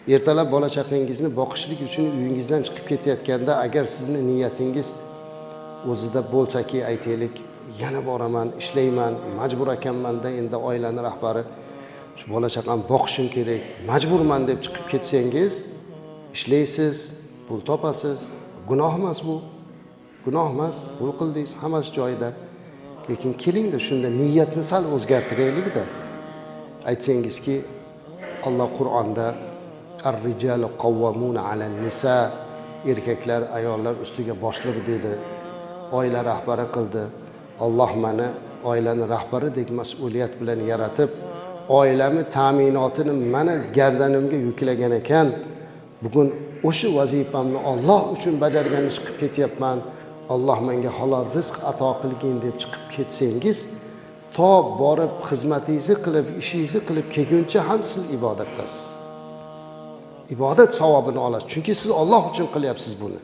ertalab bola chaqangizni boqishlik uchun uyingizdan chiqib ketayotganda agar sizni niyatingiz o'zida bo'lsaki, aytaylik, yana boraman, ishlayman, majbur ekanman-da, endi oilani rahbari, shu bola chaqamni boqishim kerak, majburman deb chiqib ketsangiz, ishlaysiz, pul topasiz, gunoh emas bu. Gunoh emas, pul qildingiz, hammasi joyida. Lekin kelingda shunda niyatni sal o'zgartiraylik-da. Aytsangizki, Alloh Qur'onda ar-rijalu qawwamuna 'alan nisa, erkaklar ayollar ustiga boshliq dedi. Oila rahbari qildi. Alloh meni oilani rahbaridek mas'uliyat bilan yaratib, oilami ta'minotini mana gardanimga yuklagan ekan. Bugun o'sha vazifamni Alloh uchun bajargani chiqib ketyapman. Alloh menga halol rizq ato qilgin deb chiqib ketsangiz, to borib xizmatingizni qilib, ishingizni qilib kelguncha ham siz ibodatdasiz. Ibodat savobini olasiz. Chunki siz Alloh uchun qilyapsiz buni.